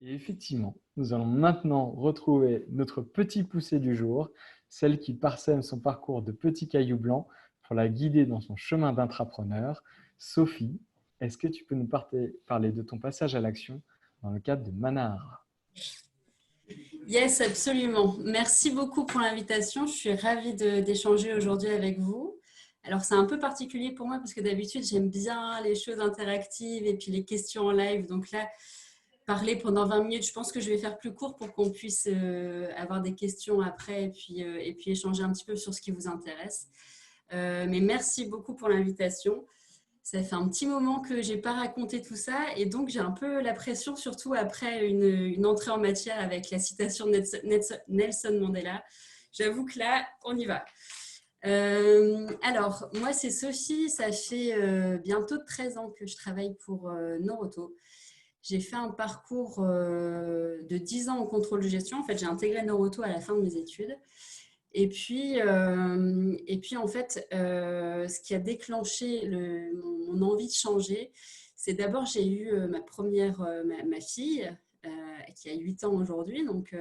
Et effectivement, nous allons maintenant retrouver notre petit poussé du jour, celle qui parsème son parcours de petits cailloux blancs pour la guider dans son chemin d'intrapreneur. Sophie, est-ce que tu peux nous parler de ton passage à l'action dans le cadre de Manahara? Yes, absolument. Merci beaucoup pour l'invitation. Je suis ravie d'échanger aujourd'hui avec vous. Alors, c'est un peu particulier pour moi parce que d'habitude, j'aime bien les choses interactives et puis les questions en live. Donc là, parler pendant 20 minutes, je pense que je vais faire plus court pour qu'on puisse avoir des questions après et puis échanger un petit peu sur ce qui vous intéresse. Mais merci beaucoup pour l'invitation. Ça fait un petit moment que je n'ai pas raconté tout ça et donc j'ai un peu la pression, surtout après une entrée en matière avec la citation de Nelson Mandela. J'avoue que là, on y va. Alors, moi, c'est Sophie. Ça fait bientôt 13 ans que je travaille pour Noroto. J'ai fait un parcours de 10 ans en contrôle de gestion. En fait, j'ai intégré Noroto à la fin de mes études. Et puis en fait, ce qui a déclenché mon envie de changer, c'est d'abord, j'ai eu ma fille, qui a 8 ans aujourd'hui. Donc,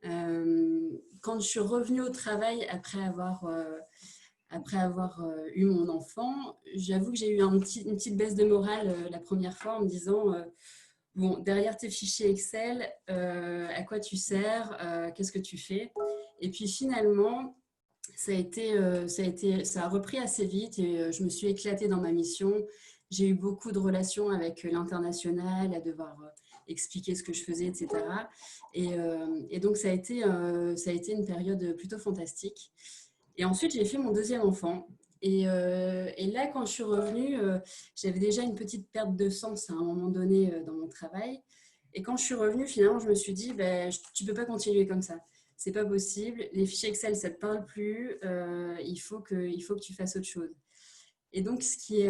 quand je suis revenue au travail après avoir eu mon enfant, j'avoue que j'ai eu une petite baisse de morale la première fois en me disant bon, derrière tes fichiers Excel, à quoi tu sers, qu'est-ce que tu fais? Et puis finalement, ça a repris assez vite et je me suis éclatée dans ma mission. J'ai eu beaucoup de relations avec l'international, à devoir expliquer ce que je faisais, etc. Et donc, ça a été une période plutôt fantastique. Et ensuite, j'ai fait mon deuxième enfant. Et là, quand je suis revenue, j'avais déjà une petite perte de sens à un moment donné dans mon travail. Et quand je suis revenue, finalement, je me suis dit, ben, tu ne peux pas continuer comme ça. C'est pas possible. Les fichiers Excel, ça ne te parle plus. Il faut que tu fasses autre chose. Et donc, ce qui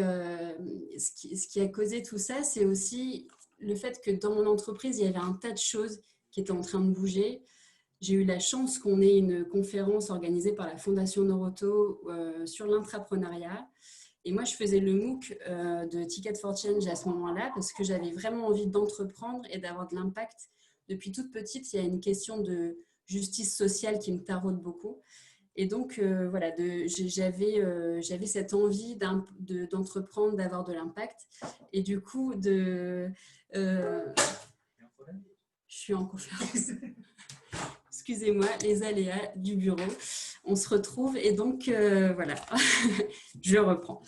a causé tout ça, c'est aussi le fait que dans mon entreprise, il y avait un tas de choses qui étaient en train de bouger. J'ai eu la chance qu'on ait une conférence organisée par la Fondation Noroto sur l'intrapreneuriat. Et moi, je faisais le MOOC de Ticket for Change à ce moment-là parce que j'avais vraiment envie d'entreprendre et d'avoir de l'impact. Depuis toute petite, il y a une question de justice sociale qui me taraude beaucoup. Et donc, voilà, j'avais cette envie d'entreprendre, d'avoir de l'impact. Et du coup, je suis en conférence. Excusez-moi, les aléas du bureau. On se retrouve et donc, voilà, je reprends.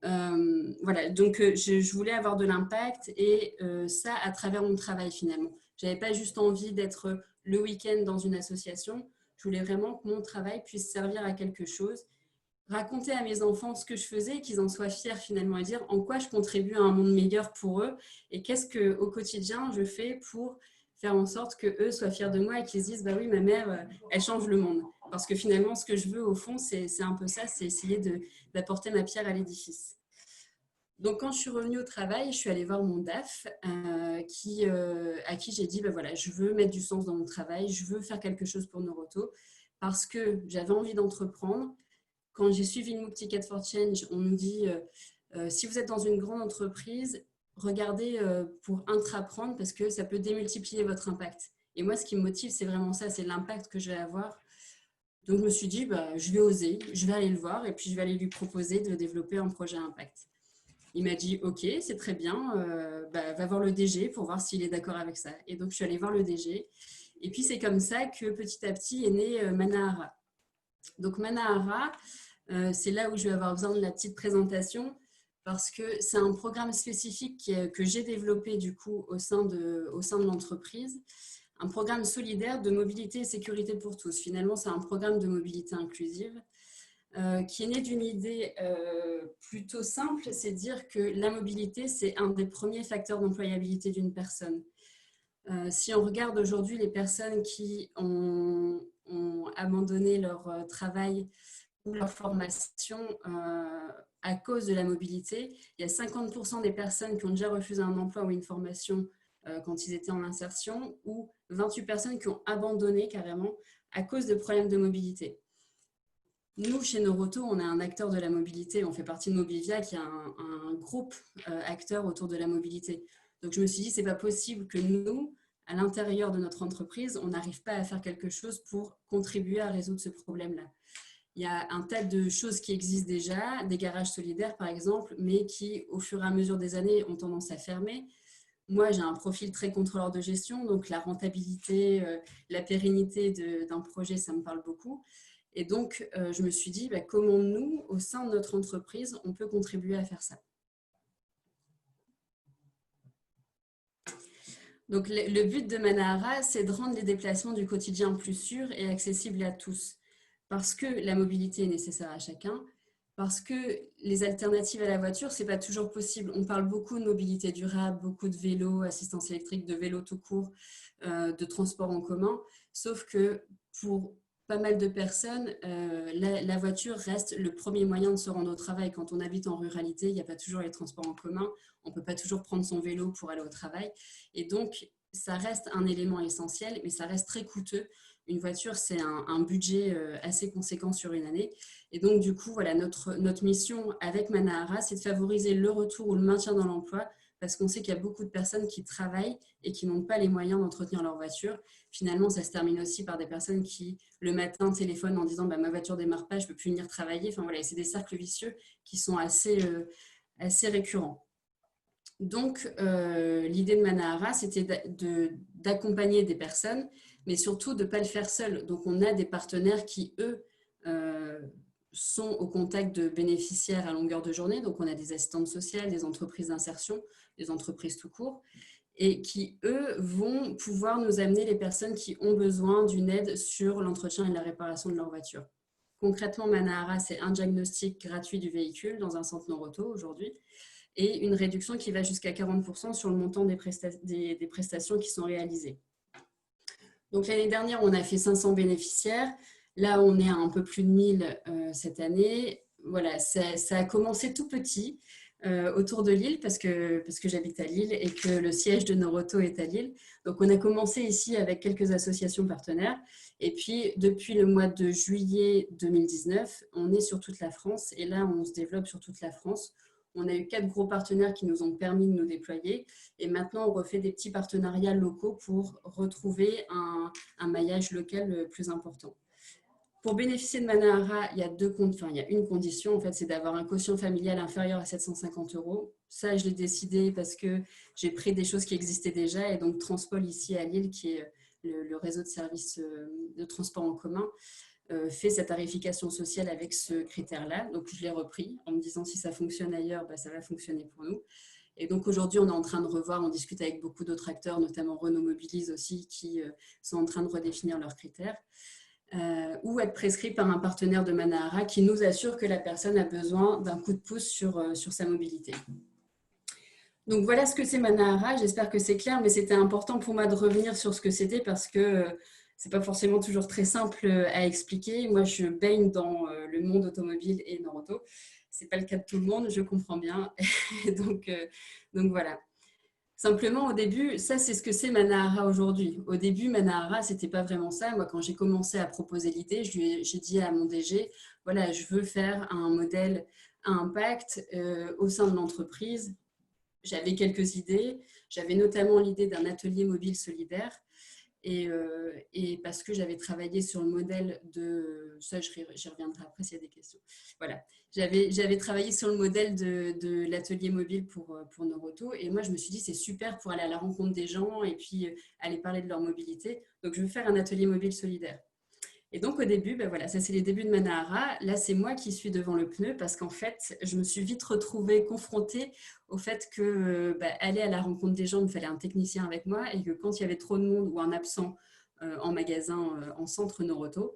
Voilà, donc je voulais avoir de l'impact et ça à travers mon travail finalement. Je n'avais pas juste envie d'être le week-end dans une association. Je voulais vraiment que mon travail puisse servir à quelque chose, raconter à mes enfants ce que je faisais, qu'ils en soient fiers finalement et dire en quoi je contribue à un monde meilleur pour eux et qu'est-ce qu'au quotidien je fais pour faire en sorte qu'eux soient fiers de moi et qu'ils se disent bah oui, ma mère, elle change le monde. Parce que finalement, ce que je veux au fond, c'est un peu ça, c'est essayer d'apporter ma pierre à l'édifice. Donc, quand je suis revenue au travail, je suis allée voir mon DAF à qui j'ai dit, ben voilà, je veux mettre du sens dans mon travail, je veux faire quelque chose pour Noroto parce que j'avais envie d'entreprendre. Quand j'ai suivi le MOOC Ticket for Change, on nous dit, si vous êtes dans une grande entreprise, regardez pour intraprendre parce que ça peut démultiplier votre impact. Et moi, ce qui me motive, c'est vraiment ça, c'est l'impact que je vais avoir. Donc, je me suis dit, bah, je vais oser, je vais aller le voir et puis je vais aller lui proposer de développer un projet impact. Il m'a dit, OK, c'est très bien, bah, va voir le DG pour voir s'il est d'accord avec ça. Et donc, je suis allée voir le DG. Et puis, c'est comme ça que petit à petit est né Manahara. Donc, Manahara, c'est là où je vais avoir besoin de la petite présentation parce que c'est un programme spécifique que j'ai développé du coup au sein de l'entreprise. Un programme solidaire de mobilité et sécurité pour tous. Finalement, c'est un programme de mobilité inclusive qui est né d'une idée plutôt simple, c'est dire que la mobilité, c'est un des premiers facteurs d'employabilité d'une personne. Si on regarde aujourd'hui les personnes qui ont abandonné leur travail ou leur formation à cause de la mobilité, il y a 50% des personnes qui ont déjà refusé un emploi ou une formation quand ils étaient en insertion ou 28 personnes qui ont abandonné carrément à cause de problèmes de mobilité. Nous, chez Noroto, on est un acteur de la mobilité. On fait partie de Mobilivia, qui est un groupe acteur autour de la mobilité. Donc, je me suis dit, c'est pas possible que nous, à l'intérieur de notre entreprise, on n'arrive pas à faire quelque chose pour contribuer à résoudre ce problème-là. Il y a un tas de choses qui existent déjà, des garages solidaires par exemple, mais qui, au fur et à mesure des années, ont tendance à fermer. Moi, j'ai un profil très contrôleur de gestion, donc la rentabilité, la pérennité d'un projet, ça me parle beaucoup. Et donc, je me suis dit, comment nous, au sein de notre entreprise, on peut contribuer à faire ça. Donc, le but de Manahara, c'est de rendre les déplacements du quotidien plus sûrs et accessibles à tous. Parce que la mobilité est nécessaire à chacun, parce que les alternatives à la voiture, ce n'est pas toujours possible. On parle beaucoup de mobilité durable, beaucoup de vélos, assistance électrique, de vélos tout court, de transport en commun, sauf que pour pas mal de personnes, la voiture reste le premier moyen de se rendre au travail. Quand on habite en ruralité, il n'y a pas toujours les transports en commun, on ne peut pas toujours prendre son vélo pour aller au travail. Et donc, ça reste un élément essentiel, mais ça reste très coûteux. Une voiture, c'est un budget assez conséquent sur une année. Et donc, du coup, voilà, notre mission avec Manahara, c'est de favoriser le retour ou le maintien dans l'emploi parce qu'on sait qu'il y a beaucoup de personnes qui travaillent et qui n'ont pas les moyens d'entretenir leur voiture. Finalement, ça se termine aussi par des personnes qui, le matin, téléphonent en disant ma voiture ne démarre pas, je ne peux plus venir travailler. Enfin, voilà, c'est des cercles vicieux qui sont assez récurrents. Donc, l'idée de Manahara, c'était d'accompagner des personnes, mais surtout de ne pas le faire seul. Donc, on a des partenaires qui, eux, sont au contact de bénéficiaires à longueur de journée. Donc, on a des assistantes sociales, des entreprises d'insertion, des entreprises tout court, et qui, eux, vont pouvoir nous amener les personnes qui ont besoin d'une aide sur l'entretien et la réparation de leur voiture. Concrètement, Manahara, c'est un diagnostic gratuit du véhicule dans un centre Noroto aujourd'hui, et une réduction qui va jusqu'à 40% sur le montant des prestations qui sont réalisées. Donc, l'année dernière, on a fait 500 bénéficiaires. Là, on est à un peu plus de 1000 cette année. Voilà, ça a commencé tout petit autour de Lille parce que j'habite à Lille et que le siège de Noroto est à Lille. Donc, on a commencé ici avec quelques associations partenaires. Et puis, depuis le mois de juillet 2019, on est sur toute la France. Et là, on se développe sur toute la France. On a eu 4 gros partenaires qui nous ont permis de nous déployer. Et maintenant, on refait des petits partenariats locaux pour retrouver un maillage local plus important. Pour bénéficier de Manahara, il y a une condition, en fait, c'est d'avoir un quotient familial inférieur à 750 €. Ça, je l'ai décidé parce que j'ai pris des choses qui existaient déjà. Et donc, Transpol ici à Lille, qui est le réseau de services de transport en commun, fait sa tarification sociale avec ce critère-là. Donc, je l'ai repris en me disant si ça fonctionne ailleurs, ça va fonctionner pour nous. Et donc, aujourd'hui, on est en train de revoir, on discute avec beaucoup d'autres acteurs, notamment Renault Mobilise aussi, qui sont en train de redéfinir leurs critères. Ou être prescrit par un partenaire de Manahara qui nous assure que la personne a besoin d'un coup de pouce sur sa mobilité. Donc, voilà ce que c'est Manahara. J'espère que c'est clair, mais c'était important pour moi de revenir sur ce que c'était parce que ce n'est pas forcément toujours très simple à expliquer. Moi, je baigne dans le monde automobile et Noroto. Ce n'est pas le cas de tout le monde, je comprends bien. donc, voilà. Simplement, au début, ça, c'est ce que c'est Manahara aujourd'hui. Au début, Manahara, ce n'était pas vraiment ça. Moi, quand j'ai commencé à proposer l'idée, j'ai dit à mon DG, voilà, je veux faire un modèle à impact au sein de l'entreprise. J'avais quelques idées. J'avais notamment l'idée d'un atelier mobile solidaire. Et parce que j'avais travaillé sur le modèle de... Ça, j'y reviendrai après s'il y a des questions. Voilà. J'avais travaillé sur le modèle de l'atelier mobile pour Noroto. Et moi, je me suis dit, c'est super pour aller à la rencontre des gens et puis aller parler de leur mobilité. Donc, je veux faire un atelier mobile solidaire. Et donc, au début, voilà, ça, c'est les débuts de Manahara. Là, c'est moi qui suis devant le pneu parce qu'en fait, je me suis vite retrouvée confrontée au fait que aller à la rencontre des gens, il me fallait un technicien avec moi et que quand il y avait trop de monde ou un absent en magasin, en centre Noroto,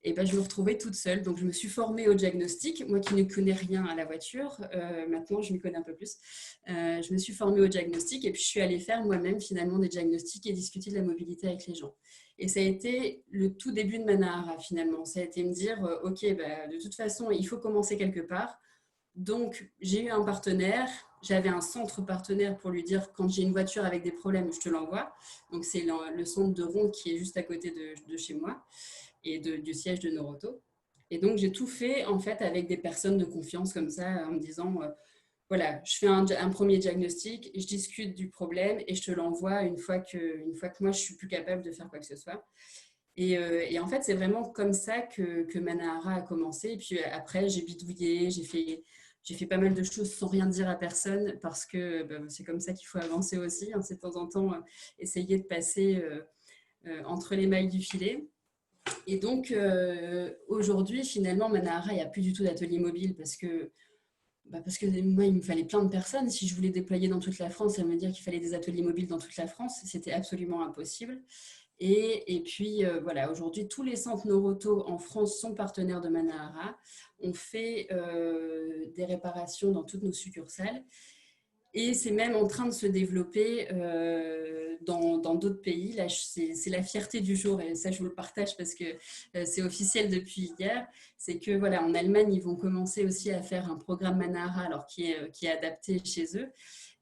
et je me retrouvais toute seule. Donc, je me suis formée au diagnostic. Moi qui ne connais rien à la voiture, maintenant, je m'y connais un peu plus. Je me suis formée au diagnostic et puis je suis allée faire moi-même finalement des diagnostics et discuter de la mobilité avec les gens. Et ça a été le tout début de Manahara finalement. Ça a été me dire, OK, de toute façon, il faut commencer quelque part. Donc, j'ai eu un partenaire. J'avais un centre partenaire pour lui dire, quand j'ai une voiture avec des problèmes, je te l'envoie. Donc, c'est le centre de Ronde qui est juste à côté de chez moi et du siège de Noroto. Et donc, j'ai tout fait en fait avec des personnes de confiance comme ça, en me disant, voilà, je fais un premier diagnostic, je discute du problème et je te l'envoie une fois que moi, je suis plus capable de faire quoi que ce soit. Et en fait, c'est vraiment comme ça que Manahara a commencé. Et puis après, j'ai bidouillé, j'ai fait pas mal de choses sans rien dire à personne parce que c'est comme ça qu'il faut avancer aussi. Hein, c'est de temps en temps essayer de passer entre les mailles du filet. Et donc, aujourd'hui, finalement, Manahara, il n'y a plus du tout d'atelier mobile parce que moi, il me fallait plein de personnes. Si je voulais déployer dans toute la France, ça veut dire qu'il fallait des ateliers mobiles dans toute la France. C'était absolument impossible. Et puis, voilà, aujourd'hui, tous les centres Noroto en France sont partenaires de Manahara. On fait des réparations dans toutes nos succursales. Et c'est même en train de se développer dans d'autres pays. Là, c'est la fierté du jour, et ça, je vous le partage parce que c'est officiel depuis hier. C'est que, voilà, en Allemagne, ils vont commencer aussi à faire un programme Manahara, alors qui est adapté chez eux.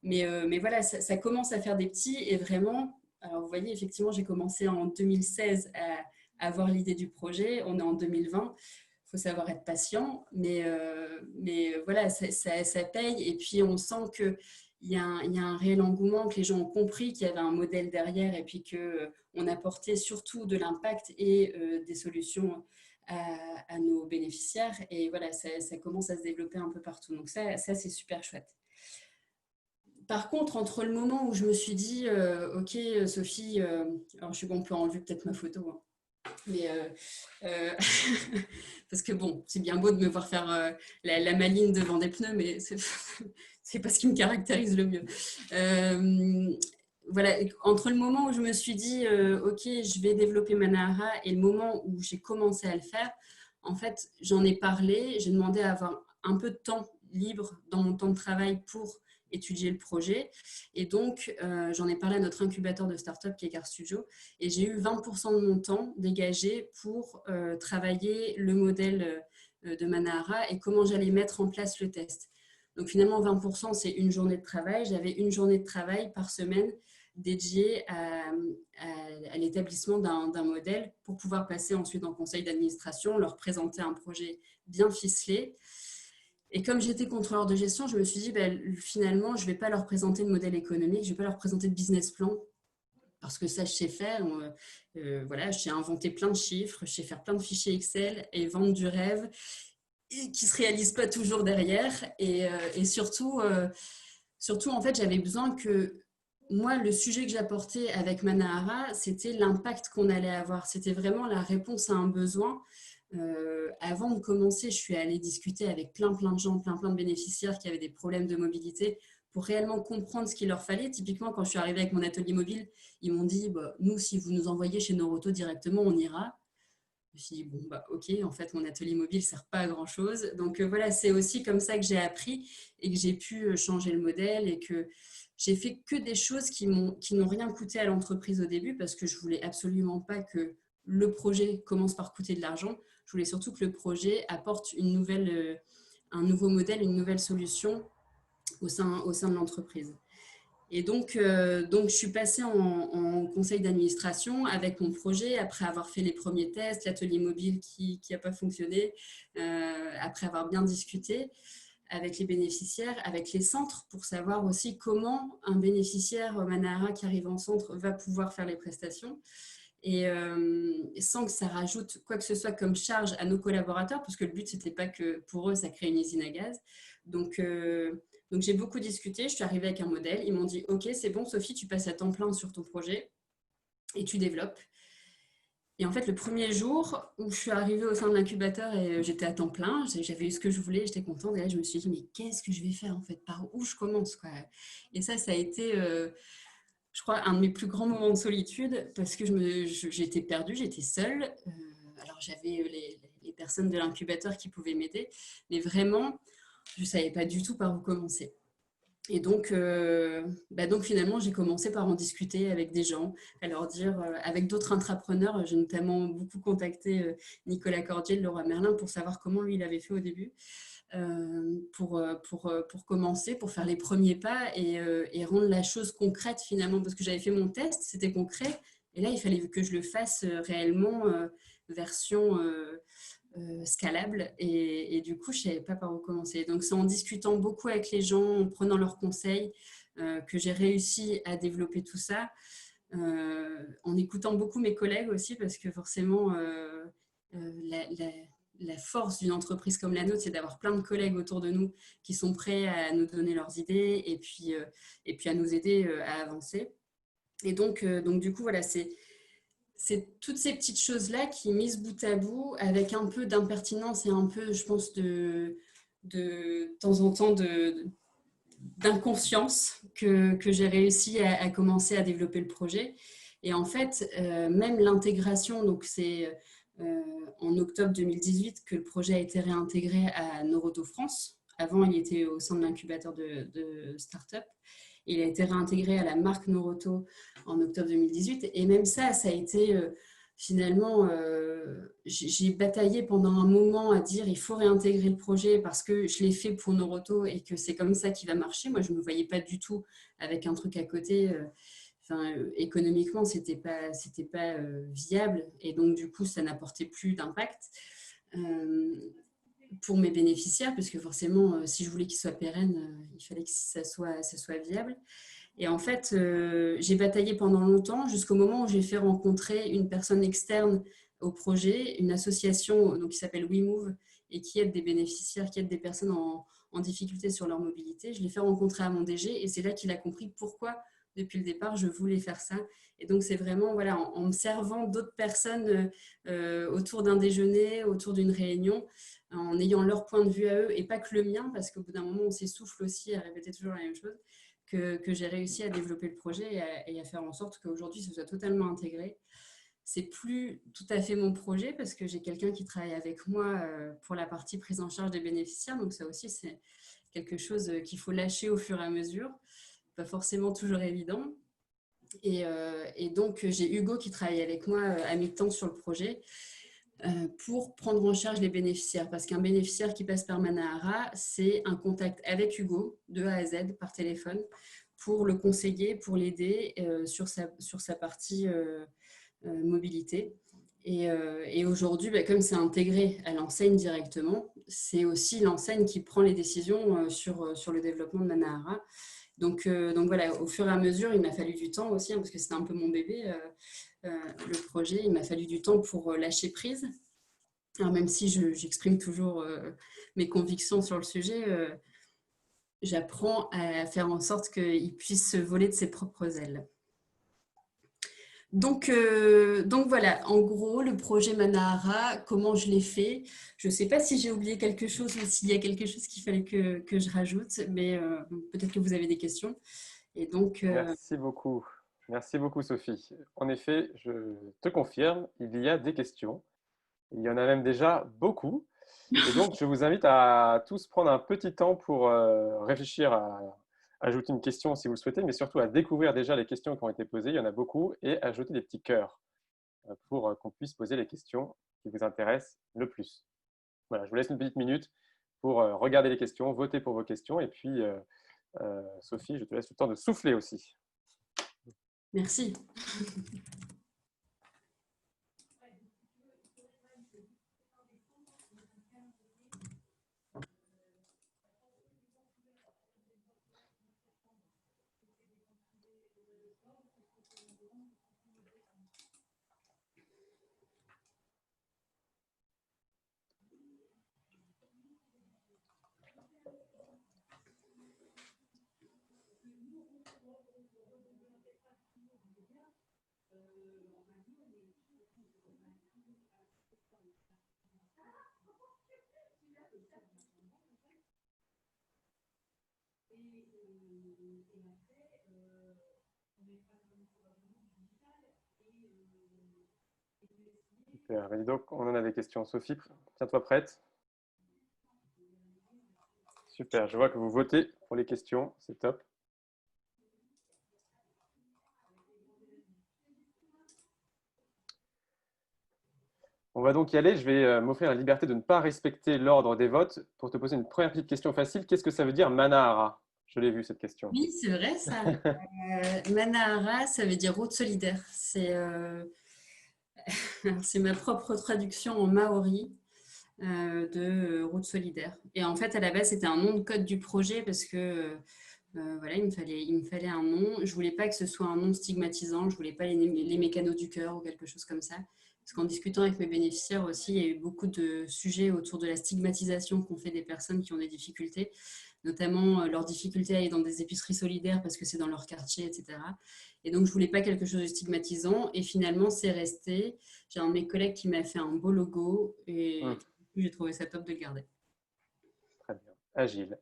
Mais voilà, ça commence à faire des petits et vraiment, alors vous voyez, effectivement, j'ai commencé en 2016 à avoir l'idée du projet. On est en 2020. Il faut savoir être patient, mais voilà, ça paye. Et puis, on sent qu'il y a un réel engouement, que les gens ont compris qu'il y avait un modèle derrière et puis qu'on apportait surtout de l'impact et des solutions à nos bénéficiaires. Et voilà, ça commence à se développer un peu partout. Donc ça c'est super chouette. Par contre, entre le moment où je me suis dit, OK, Sophie, alors je suis bon, on peut enlever peut-être ma photo, hein. Mais parce que bon, c'est bien beau de me voir faire la maline devant des pneus, mais c'est pas ce qui me caractérise le mieux. Voilà, entre le moment où je me suis dit, OK, je vais développer Manahara et le moment où j'ai commencé à le faire, en fait, j'en ai parlé, j'ai demandé à avoir un peu de temps libre dans mon temps de travail pour étudier le projet. Et donc, j'en ai parlé à notre incubateur de start-up qui est Car Studio. Et j'ai eu 20% de mon temps dégagé pour travailler le modèle de Manahara et comment j'allais mettre en place le test. Donc finalement, 20%, c'est une journée de travail. J'avais une journée de travail par semaine dédiée à l'établissement d'un modèle pour pouvoir passer ensuite en conseil d'administration, leur présenter un projet bien ficelé. Et comme j'étais contrôleur de gestion, je me suis dit, finalement, je ne vais pas leur présenter de modèle économique, je ne vais pas leur présenter de business plan, parce que ça, je sais faire. Voilà, je sais inventer plein de chiffres, je sais faire plein de fichiers Excel et vendre du rêve et qui ne se réalise pas toujours derrière. Et surtout, en fait, j'avais besoin que moi, le sujet que j'apportais avec Manahara, c'était l'impact qu'on allait avoir. C'était vraiment la réponse à un besoin. Avant de commencer, je suis allée discuter avec plein de gens, plein de bénéficiaires qui avaient des problèmes de mobilité pour réellement comprendre ce qu'il leur fallait. Typiquement, quand je suis arrivée avec mon atelier mobile, ils m'ont dit, nous, si vous nous envoyez chez Noroto directement, on ira. Je me suis dit, bon, ok, en fait, mon atelier mobile ne sert pas à grand-chose. Donc voilà, c'est aussi comme ça que j'ai appris et que j'ai pu changer le modèle et que j'ai fait que des choses qui n'ont rien coûté à l'entreprise au début parce que je ne voulais absolument pas que le projet commence par coûter de l'argent. Je voulais surtout que le projet apporte un nouveau modèle, une nouvelle solution au sein de l'entreprise. Et donc, je suis passée en conseil d'administration avec mon projet, après avoir fait les premiers tests, l'atelier mobile qui n'a pas fonctionné, après avoir bien discuté avec les bénéficiaires, avec les centres, pour savoir aussi comment un bénéficiaire Manahara qui arrive en centre va pouvoir faire les prestations. Et sans que ça rajoute quoi que ce soit comme charge à nos collaborateurs, parce que le but, ce n'était pas que pour eux, ça crée une usine à gaz. Donc j'ai beaucoup discuté, je suis arrivée avec un modèle, ils m'ont dit « Ok, c'est bon Sophie, tu passes à temps plein sur ton projet et tu développes ». Et en fait, le premier jour où je suis arrivée au sein de l'incubateur et j'étais à temps plein, j'avais eu ce que je voulais, j'étais contente. Et là, je me suis dit « Mais qu'est-ce que je vais faire en fait? Par où je commence quoi ?» Et ça a été... je crois, un de mes plus grands moments de solitude parce que j'étais perdue, j'étais seule. Alors, j'avais les personnes de l'incubateur qui pouvaient m'aider, mais vraiment, je ne savais pas du tout par où commencer. Et donc finalement, j'ai commencé par en discuter avec des gens, à leur dire, avec d'autres intrapreneurs. J'ai notamment beaucoup contacté Nicolas Cordier de Leroy Merlin pour savoir comment lui, il avait fait au début. Pour commencer, pour faire les premiers pas et rendre la chose concrète finalement, parce que j'avais fait mon test, c'était concret, et là il fallait que je le fasse réellement version scalable. Et du coup, je ne savais pas par où commencer. Donc, c'est en discutant beaucoup avec les gens, en prenant leurs conseils, que j'ai réussi à développer tout ça. En écoutant beaucoup mes collègues aussi, parce que forcément, la force d'une entreprise comme la nôtre, c'est d'avoir plein de collègues autour de nous qui sont prêts à nous donner leurs idées et puis à nous aider à avancer. Et donc du coup, voilà, c'est toutes ces petites choses-là qui, mises bout à bout, avec un peu d'impertinence et un peu, je pense, de temps en temps d'inconscience que j'ai réussi à commencer à développer le projet. Et en fait, même l'intégration, donc c'est en octobre 2018 que le projet a été réintégré à Noroto France. Avant, il était au sein de l'incubateur de start-up. Il a été réintégré à la marque Noroto en octobre 2018. Et même ça a été finalement, j'ai bataillé pendant un moment à dire il faut réintégrer le projet parce que je l'ai fait pour Noroto et que c'est comme ça qu'il va marcher. Moi, je ne me voyais pas du tout avec un truc à côté. Économiquement, c'était pas viable. Et donc, du coup, ça n'apportait plus d'impact pour mes bénéficiaires, puisque forcément, si je voulais qu'ils soient pérennes, il fallait que ça soit viable. Et en fait, j'ai bataillé pendant longtemps jusqu'au moment où j'ai fait rencontrer une personne externe au projet, une association donc, qui s'appelle WeMove et qui aide des bénéficiaires, qui aide des personnes en difficulté sur leur mobilité. Je l'ai fait rencontrer à mon DG et c'est là qu'il a compris pourquoi, depuis le départ, je voulais faire ça. Et donc, c'est vraiment voilà, en me servant d'autres personnes autour d'un déjeuner, autour d'une réunion, en ayant leur point de vue à eux et pas que le mien, parce qu'au bout d'un moment, on s'essouffle aussi à répéter toujours la même chose. Que j'ai réussi à développer le projet et à faire en sorte qu'aujourd'hui, ce soit totalement intégré. C'est plus tout à fait mon projet parce que j'ai quelqu'un qui travaille avec moi pour la partie prise en charge des bénéficiaires. Donc ça aussi, c'est quelque chose qu'il faut lâcher au fur et à mesure. Pas forcément toujours évident. Et donc, j'ai Hugo qui travaille avec moi à mi-temps sur le projet pour prendre en charge les bénéficiaires. Parce qu'un bénéficiaire qui passe par Manahara, c'est un contact avec Hugo de A à Z par téléphone pour le conseiller, pour l'aider sur sa partie mobilité. Et aujourd'hui, comme c'est intégré à l'enseigne directement, c'est aussi l'enseigne qui prend les décisions sur le développement de Manahara. Donc voilà, au fur et à mesure, il m'a fallu du temps aussi, parce que c'était un peu mon bébé, le projet. Il m'a fallu du temps pour lâcher prise. Alors même si j'exprime toujours mes convictions sur le sujet, j'apprends à faire en sorte qu'il puisse se voler de ses propres ailes. Donc voilà, en gros, le projet Manahara, comment je l'ai fait. Je ne sais pas si j'ai oublié quelque chose ou s'il y a quelque chose qu'il fallait que je rajoute, mais peut-être que vous avez des questions. Et donc, Merci beaucoup. Merci beaucoup, Sophie. En effet, je te confirme, il y a des questions. Il y en a même déjà beaucoup. Et donc, je vous invite à tous prendre un petit temps pour réfléchir à ajouter une question si vous le souhaitez, mais surtout à découvrir déjà les questions qui ont été posées. Il y en a beaucoup. Et ajouter des petits cœurs pour qu'on puisse poser les questions qui vous intéressent le plus. Voilà, je vous laisse une petite minute pour regarder les questions, voter pour vos questions. Et puis, Sophie, je te laisse le temps de souffler aussi. merci. Super. Et donc, on en a des questions. Sophie, tiens-toi prête. Super. Je vois que vous votez pour les questions. C'est top. On va donc y aller. Je vais m'offrir la liberté de ne pas respecter l'ordre des votes pour te poser une première petite question facile. Qu'est-ce que ça veut dire Manahara? Je l'ai vu cette question. Oui, c'est vrai ça. Manahara, ça veut dire route solidaire. C'est ma propre traduction en maori. de route solidaire. Et en fait, à la base, c'était un nom de code du projet parce que voilà, il me fallait un nom. Je voulais pas que ce soit un nom stigmatisant. Je voulais pas les mécanos du cœur ou quelque chose comme ça. Parce qu'en discutant avec mes bénéficiaires aussi, il y a eu beaucoup de sujets autour de la stigmatisation qu'ont fait des personnes qui ont des difficultés, notamment leur difficulté à aller dans des épiceries solidaires parce que c'est dans leur quartier, etc. Et donc, je voulais pas quelque chose de stigmatisant. Et finalement, c'est resté. J'ai un de mes collègues qui m'a fait un beau logo et j'ai trouvé ça top de le garder. Très bien. Agile.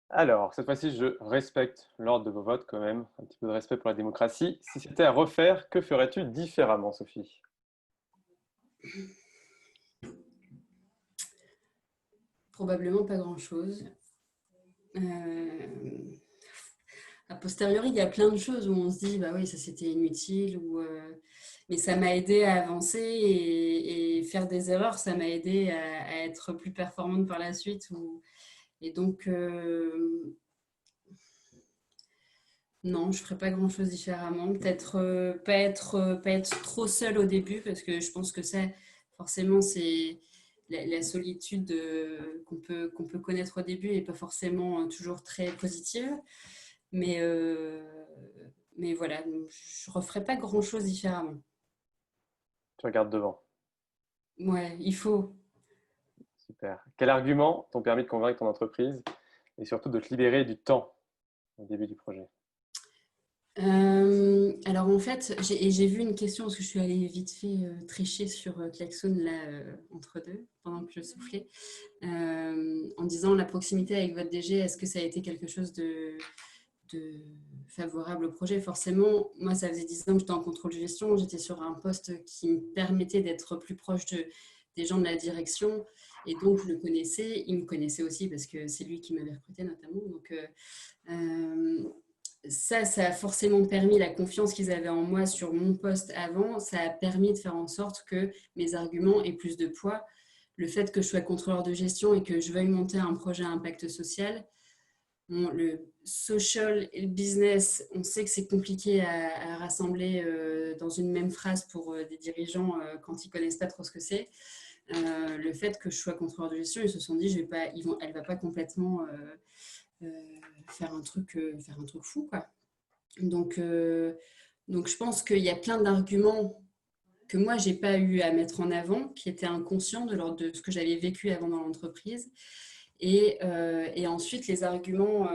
Alors, cette fois-ci, je respecte l'ordre de vos votes quand même. Un petit peu de respect pour la démocratie. Si c'était à refaire, que ferais-tu différemment, Sophie? Probablement pas grand-chose. A posteriori, il y a plein de choses où on se dit, bah oui, ça c'était inutile, mais ça m'a aidé à avancer et faire des erreurs, ça m'a aidé à être plus performante par la suite. Et donc, non, je ne ferai pas grand-chose différemment. Peut-être pas être trop seule au début, parce que je pense que ça, forcément, c'est la solitude qu'on peut connaître au début n'est pas forcément toujours très positive. Mais, mais voilà, je ne referai pas grand-chose différemment. Tu regardes devant. Ouais, il faut. Super. Quels arguments t'ont permis de convaincre ton entreprise et surtout de te libérer du temps au début du projet? Alors en fait, j'ai vu une question parce que je suis allée vite fait tricher sur Klaxon là, entre deux, pendant que je soufflais, en disant la proximité avec votre DG, est-ce que ça a été quelque chose de favorable au projet? Forcément, moi ça faisait 10 ans que j'étais en contrôle de gestion, j'étais sur un poste qui me permettait d'être plus proche des gens de la direction et donc je le connaissais, il me connaissait aussi parce que c'est lui qui m'avait recruté notamment. Donc ça a forcément permis la confiance qu'ils avaient en moi sur mon poste avant. Ça a permis de faire en sorte que mes arguments aient plus de poids. Le fait que je sois contrôleur de gestion et que je veuille monter un projet à impact social, le social et le business, on sait que c'est compliqué à rassembler dans une même phrase pour des dirigeants quand ils ne connaissent pas trop ce que c'est. Le fait que je sois contrôleur de gestion, ils se sont dit, elle ne va pas complètement faire un truc fou, quoi. Donc je pense qu'il y a plein d'arguments que moi, je n'ai pas eu à mettre en avant, qui étaient inconscients de l'ordre de ce que j'avais vécu avant dans l'entreprise. Et ensuite, les arguments,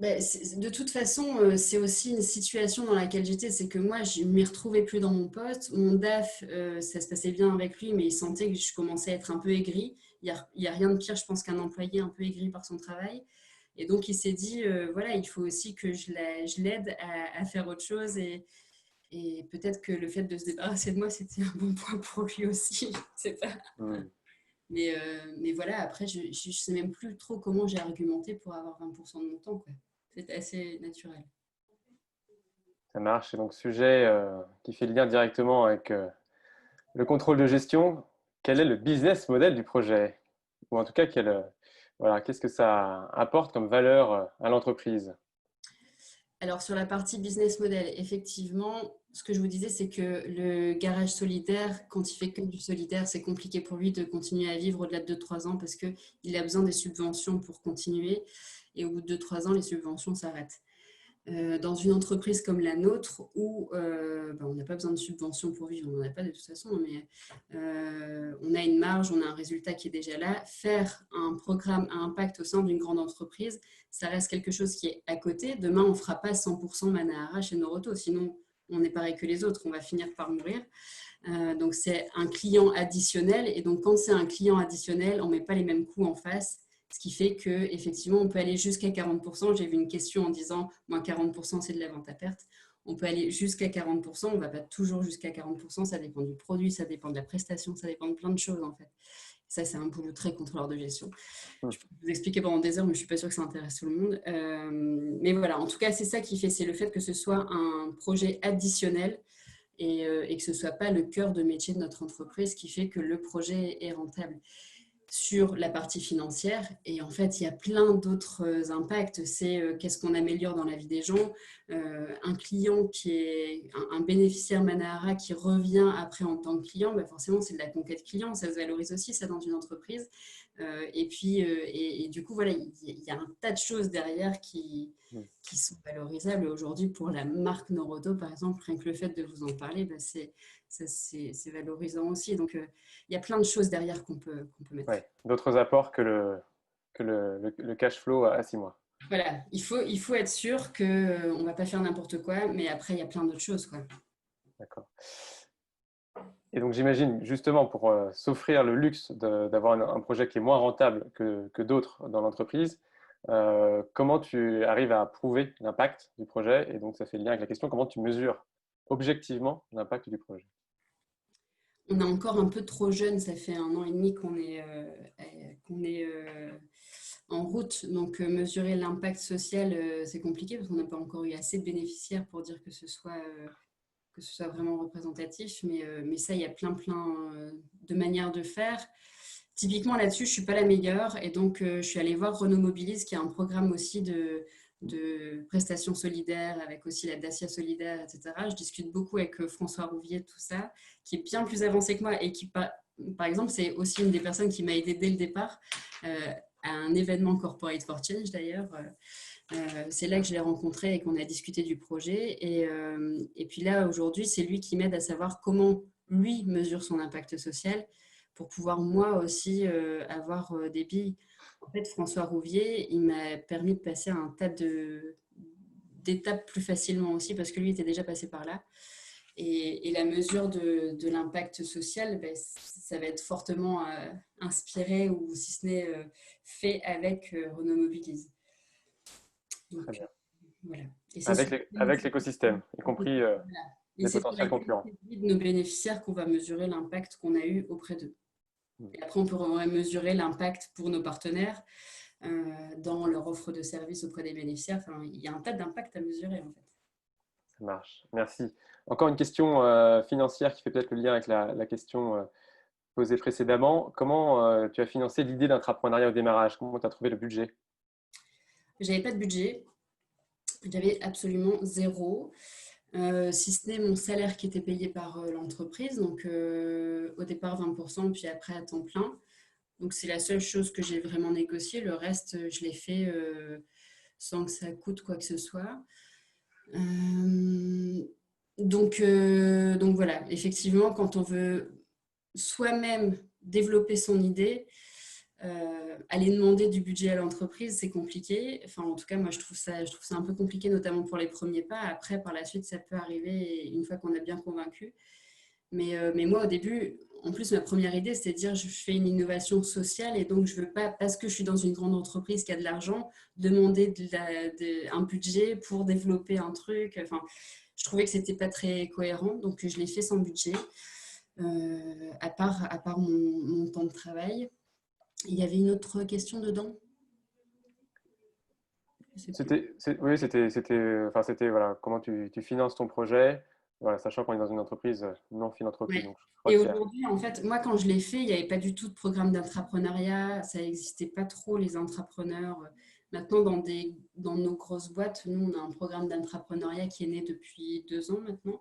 de toute façon, c'est aussi une situation dans laquelle j'étais, c'est que moi, je ne m'y retrouvais plus dans mon poste. Mon DAF, ça se passait bien avec lui, mais il sentait que je commençais à être un peu aigrie. Il y a rien de pire, je pense, qu'un employé un peu aigri par son travail. Et donc, il s'est dit, voilà, il faut aussi que je l'aide à faire autre chose. Et peut-être que le fait de se débarrasser de moi, c'était un bon point pour lui aussi. C'est pas... Mais voilà, après, je ne sais même plus trop comment j'ai argumenté pour avoir 20% de mon temps, quoi. C'est assez naturel. Ça marche. Et donc, sujet qui fait le lien directement avec le contrôle de gestion. Quel est le business model du projet? Ou en tout cas, voilà, qu'est-ce que ça apporte comme valeur à l'entreprise? Alors, sur la partie business model, effectivement, ce que je vous disais, c'est que le garage solidaire, quand il fait que du solidaire, c'est compliqué pour lui de continuer à vivre au-delà de 2-3 ans parce qu'il a besoin des subventions pour continuer. Et au bout de 2-3 ans, les subventions s'arrêtent. Dans une entreprise comme la nôtre où on n'a pas besoin de subventions pour vivre, on n'en a pas de toute façon, mais on a une marge, on a un résultat qui est déjà là. Faire un programme à impact au sein d'une grande entreprise, ça reste quelque chose qui est à côté. Demain, on ne fera pas 100% Manahara chez Noroto, sinon on est pareil que les autres, on va finir par mourir. Donc c'est un client additionnel, et donc quand c'est un client additionnel, on ne met pas les mêmes coûts en face. Ce qui fait qu'effectivement, on peut aller jusqu'à 40%. J'ai vu une question en disant, moins 40%, c'est de la vente à perte. On peut aller jusqu'à 40%. On ne va pas toujours jusqu'à 40%. Ça dépend du produit, ça dépend de la prestation, ça dépend de plein de choses, en fait. Ça, c'est un boulot très contrôleur de gestion. Je peux vous expliquer pendant des heures, mais je ne suis pas sûre que ça intéresse tout le monde. Mais voilà, en tout cas, c'est ça qui fait. C'est le fait que ce soit un projet additionnel et que ce ne soit pas le cœur de métier de notre entreprise qui fait que le projet est rentable. sur la partie financière. Et en fait, il y a plein d'autres impacts. C'est qu'est-ce qu'on améliore dans la vie des gens. Un client qui est un bénéficiaire Manahara qui revient après en tant que client, bah forcément, c'est de la conquête client. Ça se valorise aussi, ça, dans une entreprise. Et puis, et du coup, voilà, il y a un tas de choses derrière qui sont valorisables. Aujourd'hui, pour la marque Noroto, par exemple, rien que le fait de vous en parler, bah, c'est valorisant aussi. Donc, il y a plein de choses derrière qu'on peut mettre. Ouais. D'autres apports que le cash flow à 6 mois. Voilà, il faut être sûr qu'on ne va pas faire n'importe quoi, mais après, il y a plein d'autres choses, quoi. D'accord. Et donc, j'imagine, justement, pour s'offrir le luxe d'avoir un projet qui est moins rentable que d'autres dans l'entreprise, comment tu arrives à prouver l'impact du projet? Et donc, ça fait le lien avec la question, comment tu mesures objectivement l'impact du projet? On est encore un peu trop jeune, ça fait 1 an et demi qu'on est en route. Donc, mesurer l'impact social, c'est compliqué parce qu'on n'a pas encore eu assez de bénéficiaires pour dire que ce soit vraiment représentatif. Mais ça, il y a plein de manières de faire. Typiquement, là-dessus, je ne suis pas la meilleure. Et donc, je suis allée voir Renault Mobilise, qui a un programme aussi de prestations solidaires, avec aussi la Dacia solidaire, etc. Je discute beaucoup avec François Rouvier de tout ça, qui est bien plus avancé que moi et qui, par exemple, c'est aussi une des personnes qui m'a aidée dès le départ à un événement Corporate for Change, d'ailleurs. C'est là que je l'ai rencontré et qu'on a discuté du projet. Et puis là, aujourd'hui, c'est lui qui m'aide à savoir comment lui mesure son impact social pour pouvoir moi aussi avoir des billes. En fait, François Rouvier, il m'a permis de passer un tas d'étapes plus facilement aussi parce que lui était déjà passé par là. Et la mesure de l'impact social, ben, ça va être fortement inspiré ou si ce n'est fait avec Renault Mobilise. Donc, Très bien. voilà. Et Avec l'écosystème, y compris les potentiels concurrents. C'est de nos bénéficiaires qu'on va mesurer l'impact qu'on a eu auprès d'eux. Et après, on pourrait mesurer l'impact pour nos partenaires dans leur offre de services auprès des bénéficiaires. Enfin, il y a un tas d'impacts à mesurer, en fait. Ça marche. Merci. Encore une question financière qui fait peut-être le lien avec la question posée précédemment. Comment tu as financé l'idée d'intrapreneuriat au démarrage? Comment tu as trouvé le budget? J'avais pas de budget. J'avais absolument zéro. Si ce n'est mon salaire qui était payé par l'entreprise, donc au départ 20%, puis après à temps plein. Donc c'est la seule chose que j'ai vraiment négociée. Le reste, je l'ai fait sans que ça coûte quoi que ce soit. Donc voilà, effectivement, quand on veut soi-même développer son idée, aller demander du budget à l'entreprise, c'est compliqué. Enfin, en tout cas, moi, je trouve ça un peu compliqué, notamment pour les premiers pas. Après, par la suite, ça peut arriver une fois qu'on a bien convaincu. Mais moi, au début, en plus, ma première idée, c'était de dire je fais une innovation sociale et donc je ne veux pas, parce que je suis dans une grande entreprise qui a de l'argent, demander un budget pour développer un truc. Enfin, je trouvais que ce n'était pas très cohérent, donc je l'ai fait sans budget, à part mon temps de travail. Il y avait une autre question dedans? Oui, c'était voilà, comment tu finances ton projet, voilà, sachant qu'on est dans une entreprise non philanthropique. Ouais. Donc, je crois Et qu'il y a... aujourd'hui, en fait, moi, quand je l'ai fait, il n'y avait pas du tout de programme d'intrapreneuriat. Ça n'existait pas trop, les entrepreneurs. Maintenant, dans nos grosses boîtes, nous, on a un programme d'intrapreneuriat qui est né depuis 2 ans maintenant.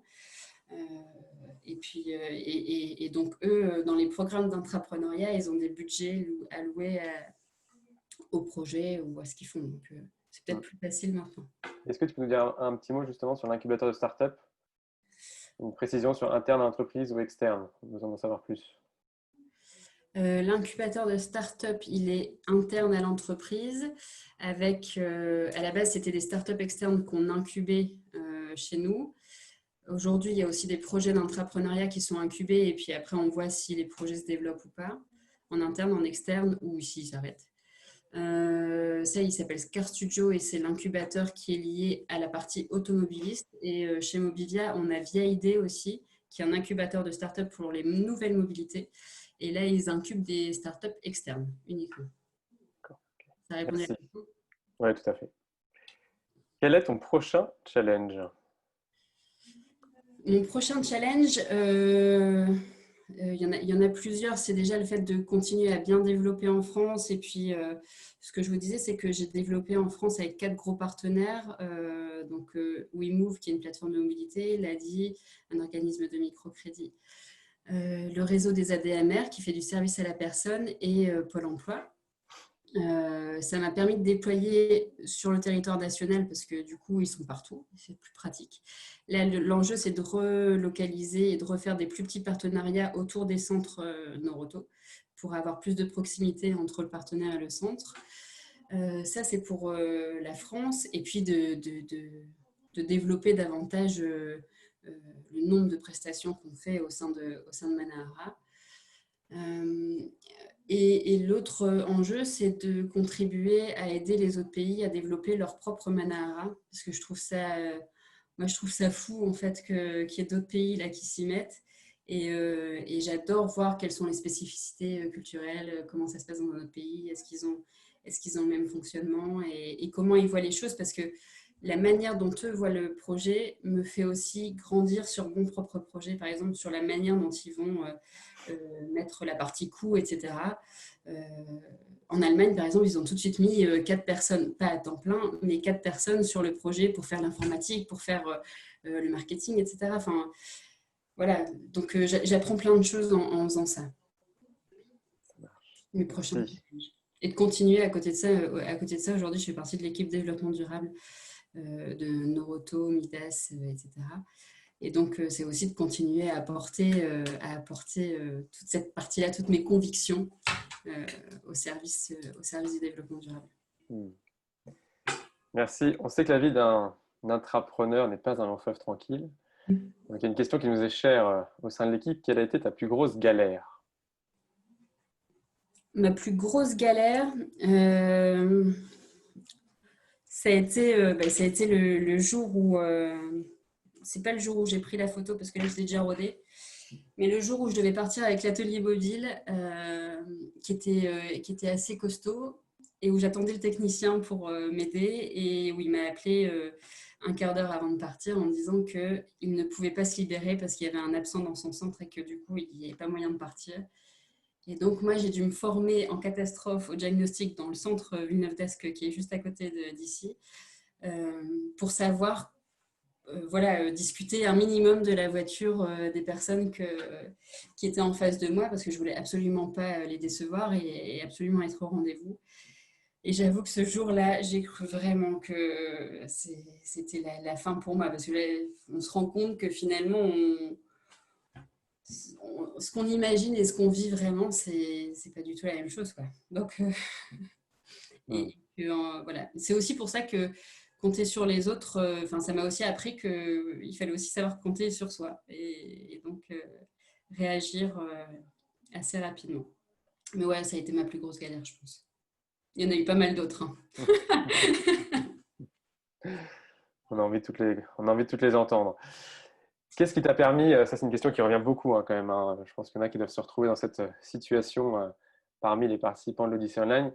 Et puis, et donc, eux, dans les programmes d'intrapreneuriat, ils ont des budgets alloués au projet ou à ce qu'ils font. Donc, c'est peut-être plus facile maintenant. Est-ce que tu peux nous dire un petit mot justement sur l'incubateur de start-up? Une précision sur interne à l'entreprise ou externe? On a besoin d'en savoir plus. L'incubateur de start-up, il est interne à l'entreprise. À la base, c'était des start-up externes qu'on incubait chez nous. Aujourd'hui, il y a aussi des projets d'entrepreneuriat qui sont incubés et puis après, on voit si les projets se développent ou pas, en interne, en externe ou s'ils s'arrêtent. Ça, il s'appelle Scar Studio et c'est l'incubateur qui est lié à la partie automobiliste. Et chez Mobivia, on a Via Idée aussi, qui est un incubateur de start-up pour les nouvelles mobilités. Et là, ils incubent des startups externes uniquement. Ça répond à la question? Oui, tout à fait. Quel est ton prochain challenge? Mon prochain challenge, il y en a plusieurs. C'est déjà le fait de continuer à bien développer en France. Et puis, ce que je vous disais, c'est que j'ai développé en France avec 4 gros partenaires. Donc, WeMove, qui est une plateforme de mobilité, l'ADI, un organisme de microcrédit, le réseau des ADMR, qui fait du service à la personne, et Pôle emploi. Ça m'a permis de déployer sur le territoire national parce que du coup, ils sont partout. C'est plus pratique. Là, l'enjeu, c'est de relocaliser et de refaire des plus petits partenariats autour des centres Noroto pour avoir plus de proximité entre le partenaire et le centre. Ça, c'est pour la France. Et puis, de développer davantage le nombre de prestations qu'on fait au sein de Manahara. Et l'autre enjeu, c'est de contribuer à aider les autres pays à développer leur propre Manahara, parce que je trouve ça fou en fait qu'il y ait d'autres pays là qui s'y mettent. Et j'adore voir quelles sont les spécificités culturelles, comment ça se passe dans notre pays, est-ce qu'ils ont le même fonctionnement et comment ils voient les choses, parce que la manière dont eux voient le projet me fait aussi grandir sur mon propre projet, par exemple sur la manière dont ils vont mettre la partie coût, etc. En Allemagne, par exemple, ils ont tout de suite mis 4 personnes, pas à temps plein, mais 4 personnes sur le projet pour faire l'informatique, pour faire le marketing, etc. Enfin, voilà, donc j'apprends plein de choses en faisant ça. Mes prochains. Et de continuer à côté de ça, aujourd'hui, je fais partie de l'équipe développement durable de Noroto, Midas, etc. Et donc, c'est aussi de continuer à apporter toute cette partie-là, toutes mes convictions au service du développement durable. Merci. On sait que la vie d'un intrapreneur n'est pas un long fleuve tranquille. Donc, il y a une question qui nous est chère au sein de l'équipe. Quelle a été ta plus grosse galère? Ma plus grosse galère, ça a été le jour où... c'est pas le jour où j'ai pris la photo parce que là, je l'ai déjà rodé. Mais le jour où je devais partir avec l'atelier mobile, qui était assez costaud, et où j'attendais le technicien pour m'aider, et où il m'a appelé un quart d'heure avant de partir en me disant qu'il ne pouvait pas se libérer parce qu'il y avait un absent dans son centre et que du coup, il n'y avait pas moyen de partir. Et donc, moi, j'ai dû me former en catastrophe au diagnostic dans le centre Villeneuve-d'Ascq, qui est juste à côté d'ici, pour savoir discuter un minimum de la voiture des personnes qui étaient en face de moi, parce que je voulais absolument pas les décevoir et absolument être au rendez-vous. Et j'avoue que ce jour-là, j'ai cru vraiment que c'était la fin pour moi, parce que là, on se rend compte que finalement, ce qu'on imagine et ce qu'on vit vraiment, c'est pas du tout la même chose, quoi. Donc, voilà. C'est aussi pour ça que compter sur les autres, ça m'a aussi appris qu'il fallait aussi savoir compter sur soi et donc réagir assez rapidement. Mais ouais, ça a été ma plus grosse galère, je pense. Il y en a eu pas mal d'autres. Hein. On a envie de toutes les entendre. Qu'est-ce qui t'a permis, ça c'est une question qui revient beaucoup quand même, je pense qu'il y en a qui doivent se retrouver dans cette situation parmi les participants de l'Odyssée Online.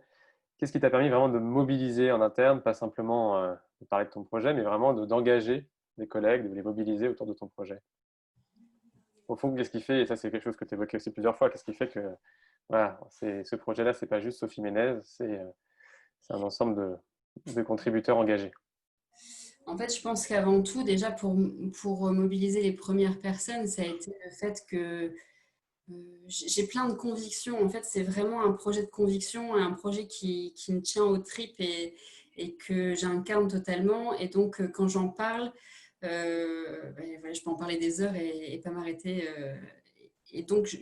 Qu'est-ce qui t'a permis vraiment de mobiliser en interne, pas simplement de parler de ton projet, mais vraiment d'engager des collègues, de les mobiliser autour de ton projet? Au fond, qu'est-ce qui fait, et ça c'est quelque chose que tu évoquais aussi plusieurs fois, qu'est-ce qui fait que voilà, ce projet-là, c'est pas juste Sophie Ménez, c'est un ensemble de contributeurs engagés? En fait, je pense qu'avant tout, déjà pour mobiliser les premières personnes, ça a été le fait que j'ai plein de convictions. En fait, c'est vraiment un projet de conviction, un projet qui me tient aux tripes et que j'incarne totalement. Et donc, quand j'en parle, je peux en parler des heures et pas m'arrêter. Et donc,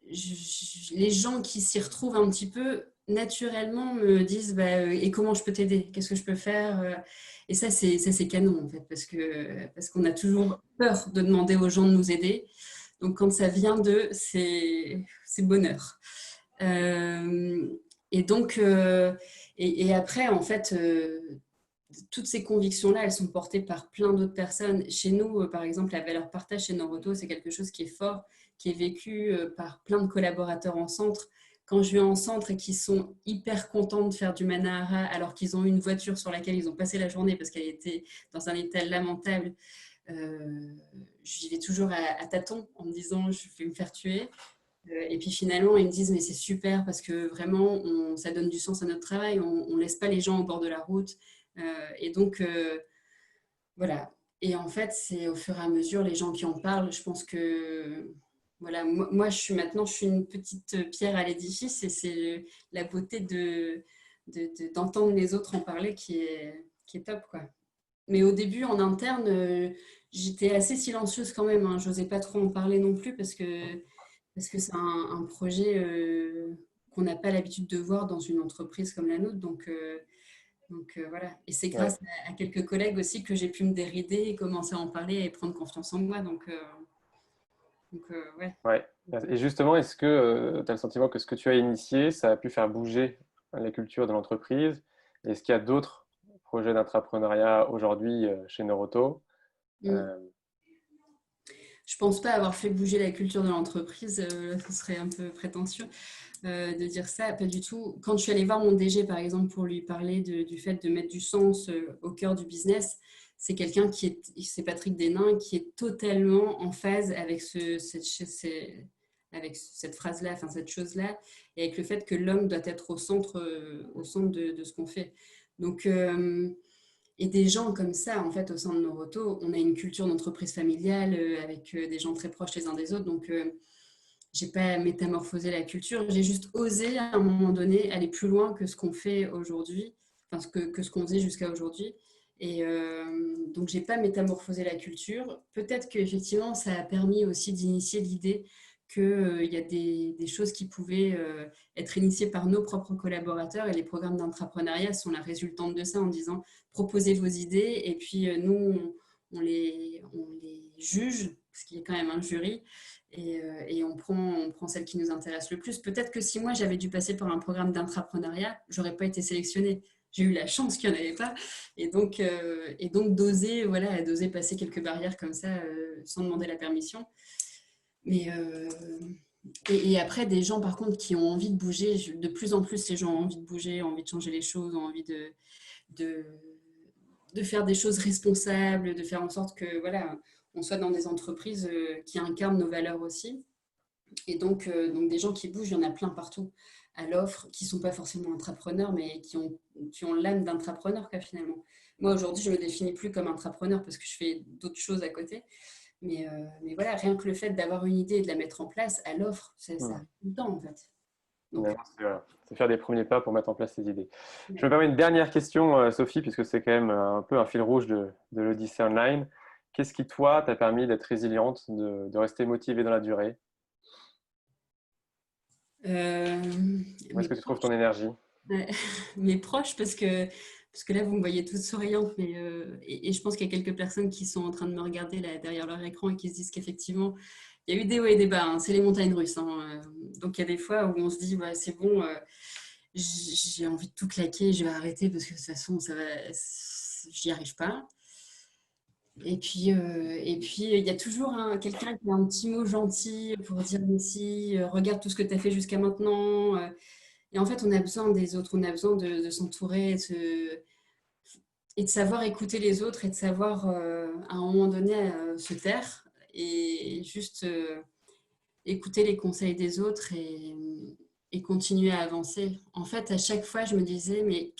les gens qui s'y retrouvent un petit peu, naturellement, me disent et comment je peux t'aider? Qu'est-ce que je peux faire? Et ça, c'est canon, en fait, parce qu'on a toujours peur de demander aux gens de nous aider. Donc, quand ça vient d'eux, c'est bonheur. Et donc, et après, en fait, toutes ces convictions-là, elles sont portées par plein d'autres personnes. Chez nous, par exemple, la valeur partage chez Noroto, c'est quelque chose qui est fort, qui est vécu par plein de collaborateurs en centre. Quand je vais en centre et qu'ils sont hyper contents de faire du Manahara alors qu'ils ont eu une voiture sur laquelle ils ont passé la journée parce qu'elle était dans un état lamentable, j'y vais toujours à tâtons en me disant je vais me faire tuer. Et puis finalement, ils me disent mais c'est super parce que vraiment, ça donne du sens à notre travail. On ne laisse pas les gens au bord de la route. Et donc, voilà. Et en fait, c'est au fur et à mesure, les gens qui en parlent, je pense que voilà, moi je suis une petite pierre à l'édifice et c'est la beauté d'entendre les autres en parler qui est top, quoi. Mais au début, en interne, j'étais assez silencieuse quand même, hein. J'osais pas trop en parler non plus parce que c'est un projet qu'on n'a pas l'habitude de voir dans une entreprise comme la nôtre. Donc voilà. Et c'est Ouais. grâce à quelques collègues aussi que j'ai pu me dérider et commencer à en parler et prendre confiance en moi. Ouais. Ouais. Et justement, est-ce que tu as le sentiment que ce que tu as initié, ça a pu faire bouger les cultures de l'entreprise? Est-ce qu'il y a d'autres projets d'entrepreneuriat aujourd'hui chez Noroto? Mm. Euh, Je pense pas avoir fait bouger la culture de l'entreprise. Ce serait un peu prétentieux de dire ça. Pas du tout. Quand je suis allée voir mon DG, par exemple, pour lui parler du fait de mettre du sens au cœur du business, c'est quelqu'un c'est Patrick Desnains, qui est totalement en phase avec avec cette phrase-là, enfin cette chose-là, et avec le fait que l'homme doit être au centre de ce qu'on fait. Donc, et des gens comme ça, en fait, au sein de Noroto, on a une culture d'entreprise familiale avec des gens très proches les uns des autres. Donc, j'ai pas métamorphosé la culture, j'ai juste osé à un moment donné aller plus loin que ce qu'on fait aujourd'hui, enfin que ce qu'on faisait jusqu'à aujourd'hui. Et donc, j'ai pas métamorphosé la culture. Peut-être qu'effectivement, ça a permis aussi d'initier l'idée qu'il y a des choses qui pouvaient être initiées par nos propres collaborateurs et les programmes d'entrepreneuriat sont la résultante de ça en disant proposez vos idées et puis nous, on les juge, parce qu'il y a quand même un jury, et on prend celle qui nous intéresse le plus. Peut-être que si moi j'avais dû passer par un programme d'intrapreneuriat, j'aurais pas été sélectionnée. J'ai eu la chance qu'il n'y en avait pas. Et donc d'oser voilà, d'oser passer quelques barrières comme ça sans demander la permission. Mais, et après, des gens par contre qui ont envie de bouger, de plus en plus les gens ont envie de bouger, ont envie de changer les choses, ont envie de, de faire des choses responsables, de faire en sorte que voilà, on soit dans des entreprises qui incarnent nos valeurs aussi. Et donc des gens qui bougent, il y en a plein partout à l'offre, qui ne sont pas forcément intrapreneurs, mais qui ont l'âme d'intrapreneur finalement. Moi, aujourd'hui, je ne me définis plus comme intrapreneur parce que je fais d'autres choses à côté. Mais voilà, rien que le fait d'avoir une idée et de la mettre en place à l'offre, ça arrive tout le temps en fait. Donc, Finalement, c'est faire des premiers pas pour mettre en place ces idées. Je ouais. me permets une dernière question, Sophie, puisque c'est quand même un peu un fil rouge de l'Odyssée Online. Qu'est-ce qui, toi, t'a permis d'être résiliente, de rester motivée dans la durée? Euh, Où est-ce que tu trouves ton énergie? Ouais, mes proches, parce que là, vous me voyez toute souriante, et je pense qu'il y a quelques personnes qui sont en train de me regarder là, derrière leur écran et qui se disent qu'effectivement, il y a eu des hauts et des bas, hein, c'est les montagnes russes. Hein. Donc, il y a des fois où on se dit, ouais, c'est bon, j'ai envie de tout claquer, je vais arrêter parce que de toute façon, j'y arrive pas. Et puis, il y a toujours quelqu'un qui a un petit mot gentil pour dire, mais si, regarde tout ce que tu as fait jusqu'à maintenant. Et en fait, on a besoin des autres, on a besoin de s'entourer et de savoir écouter les autres et de savoir, à un moment donné, se taire et juste écouter les conseils des autres et continuer à avancer. En fait, à chaque fois, je me disais, mais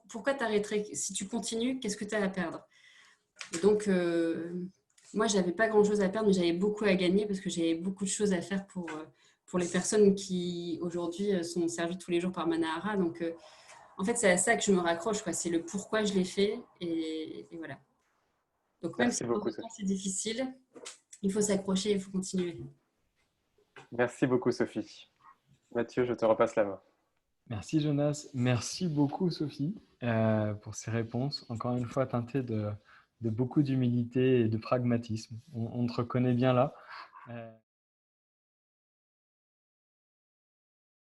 pourquoi t'arrêterais? Si tu continues, qu'est-ce que tu as à perdre? Et donc, moi, j'avais pas grand-chose à perdre, mais j'avais beaucoup à gagner parce que j'avais beaucoup de choses à faire pour les personnes qui, aujourd'hui, sont servies tous les jours par Manahara. Donc, en fait, c'est à ça que je me raccroche, quoi. C'est le pourquoi je l'ai fait. Et voilà. Donc, même si Merci de temps beaucoup, en temps, Sophie. c'est difficile, il faut s'accrocher, il faut continuer. Merci beaucoup, Sophie. Mathieu, je te repasse la main. Merci Jonas, merci beaucoup Sophie pour ces réponses, encore une fois teintées de beaucoup d'humilité et de pragmatisme. On te reconnaît bien là.